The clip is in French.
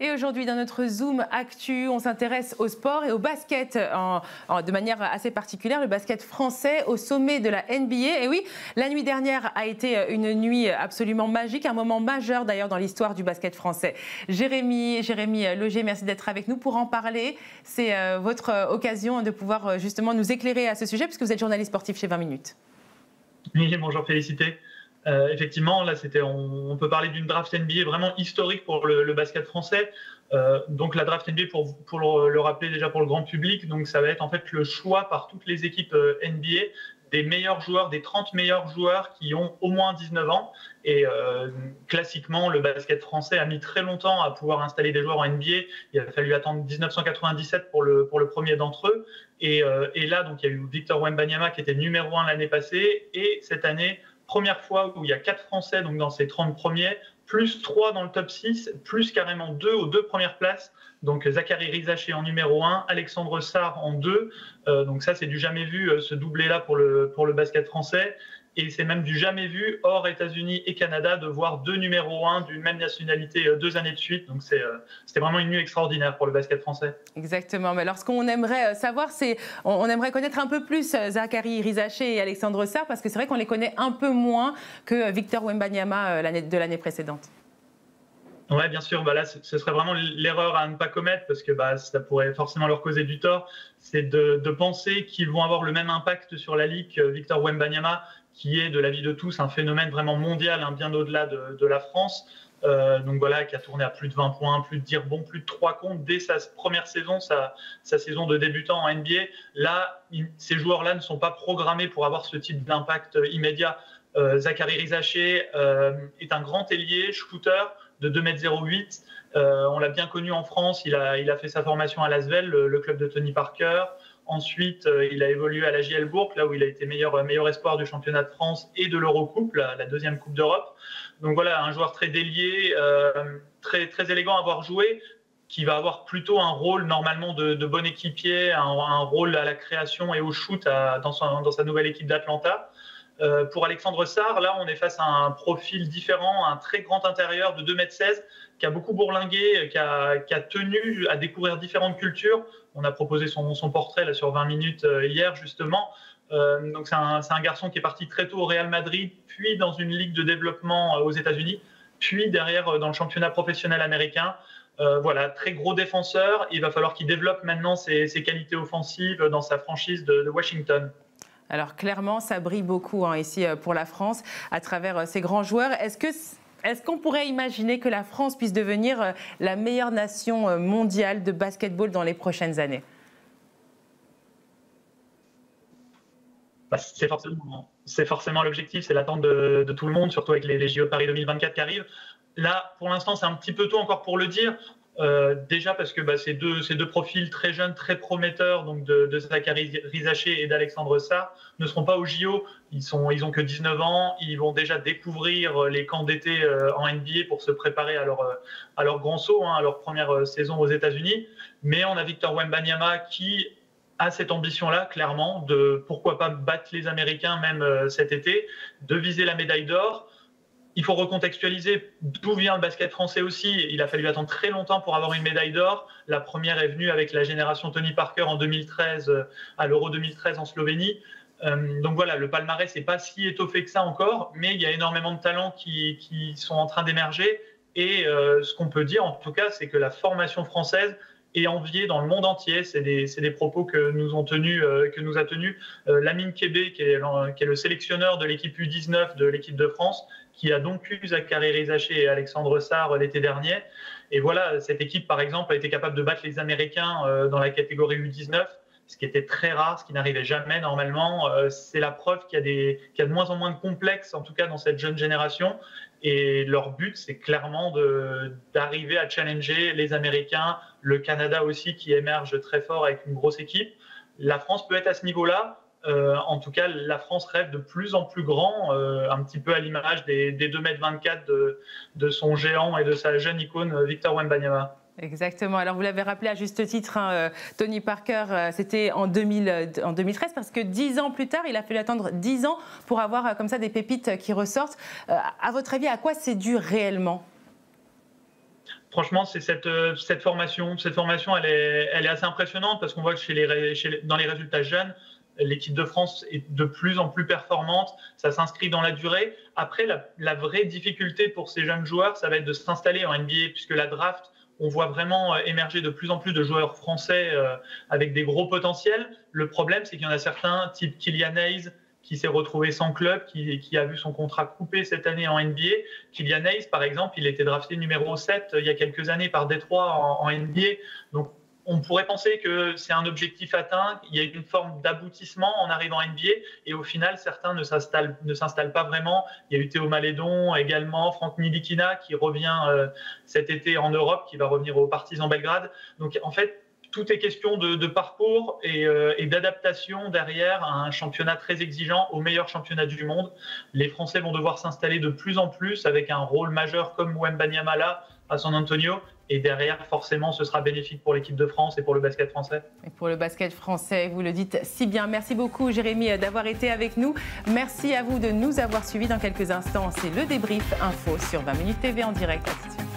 Et aujourd'hui, dans notre Zoom Actu, on s'intéresse au sport et au basket de manière assez particulière, le basket français au sommet de la NBA. Et oui, la nuit dernière a été une nuit absolument magique, un moment majeur d'ailleurs dans l'histoire du basket français. Jérémy Logier, merci d'être avec nous pour en parler. C'est votre occasion de pouvoir justement nous éclairer à ce sujet, puisque vous êtes journaliste sportif chez 20 minutes. Oui, bonjour Félicité. Effectivement, là, on peut parler d'une draft NBA vraiment historique pour le basket français. Donc la draft NBA, pour le rappeler déjà pour le grand public, donc ça va être en fait le choix par toutes les équipes NBA des meilleurs joueurs, des 30 meilleurs joueurs qui ont au moins 19 ans. Et classiquement, le basket français a mis très longtemps à pouvoir installer des joueurs en NBA. Il a fallu attendre 1997 pour le premier d'entre eux. Et là, donc, il y a eu Victor Wembanyama qui était numéro 1 l'année passée. Et cette année, première fois où il y a 4 Français donc dans ces 30 premiers, plus 3 dans le top 6, plus carrément 2 aux 2 premières places. Donc Zachary Rizaché en numéro 1, Alexandre Sarr en 2. Donc ça, c'est du jamais vu, ce doublé-là pour le basket français. Et c'est même du jamais vu, hors États-Unis et Canada, de voir 2 numéros 1 d'une même nationalité 2 années de suite. Donc c'était vraiment une nuit extraordinaire pour le basket français. Exactement. Mais alors, ce qu'on aimerait savoir, c'est on aimerait connaître un peu plus Zachary Rizaché et Alexandre Sarr, parce que c'est vrai qu'on les connaît un peu moins que Victor Wembanyama de l'année précédente. Oui, bien sûr. Là, ce serait vraiment l'erreur à ne pas commettre, parce que ça pourrait forcément leur causer du tort. C'est de penser qu'ils vont avoir le même impact sur la ligue que Victor Wembanyama, qui est, de l'avis de tous, un phénomène vraiment mondial, bien au-delà de la France. Donc voilà, qui a tourné à plus de 20 points, plus de tirs bons, plus de 3 comptes dès sa première saison, sa saison de débutant en NBA. Là, ces joueurs-là ne sont pas programmés pour avoir ce type d'impact immédiat. Zachary Rizaché est un grand ailier, shooter, de 2,08 m. On l'a bien connu en France, il a fait sa formation à Lasvel, le club de Tony Parker. Ensuite, il a évolué à la JL Bourg, là où il a été meilleur espoir du championnat de France et de l'Eurocoupe, la deuxième Coupe d'Europe. Donc voilà, un joueur très délié, très, très élégant à voir jouer, qui va avoir plutôt un rôle normalement de bon équipier, un rôle à la création et au shoot dans sa nouvelle équipe d'Atlanta. Pour Alexandre Sarr, là, on est face à un profil différent, un très grand intérieur de 2,16 m, qui a beaucoup bourlingué, qui a tenu à découvrir différentes cultures. On a proposé son portrait là, sur 20 minutes hier, justement. Donc c'est un garçon qui est parti très tôt au Real Madrid, puis dans une ligue de développement aux États-Unis, puis derrière dans le championnat professionnel américain. Voilà, très gros défenseur. Il va falloir qu'il développe maintenant ses qualités offensives dans sa franchise de Washington. Alors clairement, ça brille beaucoup ici pour la France à travers ces grands joueurs. Est-ce qu'on pourrait imaginer que la France puisse devenir la meilleure nation mondiale de basketball dans les prochaines années? C'est forcément l'objectif, c'est l'attente de tout le monde, surtout avec les JO de Paris 2024 qui arrivent. Là, pour l'instant, c'est un petit peu tôt encore pour le dire. Déjà parce que ces deux profils très jeunes, très prometteurs, donc de Zachary Rizaché et d'Alexandre Sarr, ne seront pas au JO. Ils ont que 19 ans. Ils vont déjà découvrir les camps d'été en NBA pour se préparer à leur grand saut, à leur première saison aux États-Unis. Mais on a Victor Wembanyama qui a cette ambition-là, clairement, de pourquoi pas battre les Américains même cet été, de viser la médaille d'or. Il faut recontextualiser d'où vient le basket français aussi. Il a fallu attendre très longtemps pour avoir une médaille d'or. La première est venue avec la génération Tony Parker en 2013, à l'Euro 2013 en Slovénie. Donc voilà, le palmarès n'est pas si étoffé que ça encore, mais il y a énormément de talents qui sont en train d'émerger. Et ce qu'on peut dire, en tout cas, c'est que la formation française est enviée dans le monde entier. C'est des propos que nous a tenus Lamine Kébé, qui est le sélectionneur de l'équipe U19 de l'équipe de France, qui a donc eu Zachary Rizaché et Alexandre Sarr l'été dernier. Et voilà, cette équipe, par exemple, a été capable de battre les Américains dans la catégorie U19, ce qui était très rare, ce qui n'arrivait jamais normalement. C'est la preuve qu'il y a de moins en moins de complexes, en tout cas dans cette jeune génération. Et leur but, c'est clairement d'arriver à challenger les Américains, le Canada aussi, qui émerge très fort avec une grosse équipe. La France peut être à ce niveau-là. En tout cas, la France rêve de plus en plus grand, un petit peu à l'image des 2,24 m de son géant et de sa jeune icône Victor Wembanyama. Exactement. Alors vous l'avez rappelé à juste titre, Tony Parker, c'était en 2013, parce que 10 ans plus tard, il a fallu attendre 10 ans pour avoir comme ça des pépites qui ressortent. À votre avis, à quoi c'est dû réellement ? Franchement, c'est cette formation, elle est assez impressionnante parce qu'on voit que dans les résultats jeunes, l'équipe de France est de plus en plus performante, ça s'inscrit dans la durée. Après, la vraie difficulté pour ces jeunes joueurs, ça va être de s'installer en NBA, puisque la draft, on voit vraiment émerger de plus en plus de joueurs français avec des gros potentiels. Le problème, c'est qu'il y en a certains, type Killian Hayes, qui s'est retrouvé sans club, qui a vu son contrat coupé cette année en NBA. Killian Hayes, par exemple, il était drafté numéro 7 il y a quelques années par Détroit en NBA. Donc, on pourrait penser que c'est un objectif atteint, il y a une forme d'aboutissement en arrivant en NBA, et au final, certains ne s'installent pas vraiment. Il y a eu Théo Malédon également, Franck Ntilikina qui revient cet été en Europe, qui va revenir au Partizan Belgrade. Donc en fait, tout est question de parcours et d'adaptation derrière à un championnat très exigeant, au meilleur championnat du monde. Les Français vont devoir s'installer de plus en plus avec un rôle majeur comme Wembanyama là à San Antonio. Et derrière, forcément, ce sera bénéfique pour l'équipe de France et pour le basket français. Et pour le basket français, vous le dites si bien. Merci beaucoup, Jérémy, d'avoir été avec nous. Merci à vous de nous avoir suivis. Dans quelques instants, c'est le débrief info sur 20 Minutes TV en direct. À tout de suite.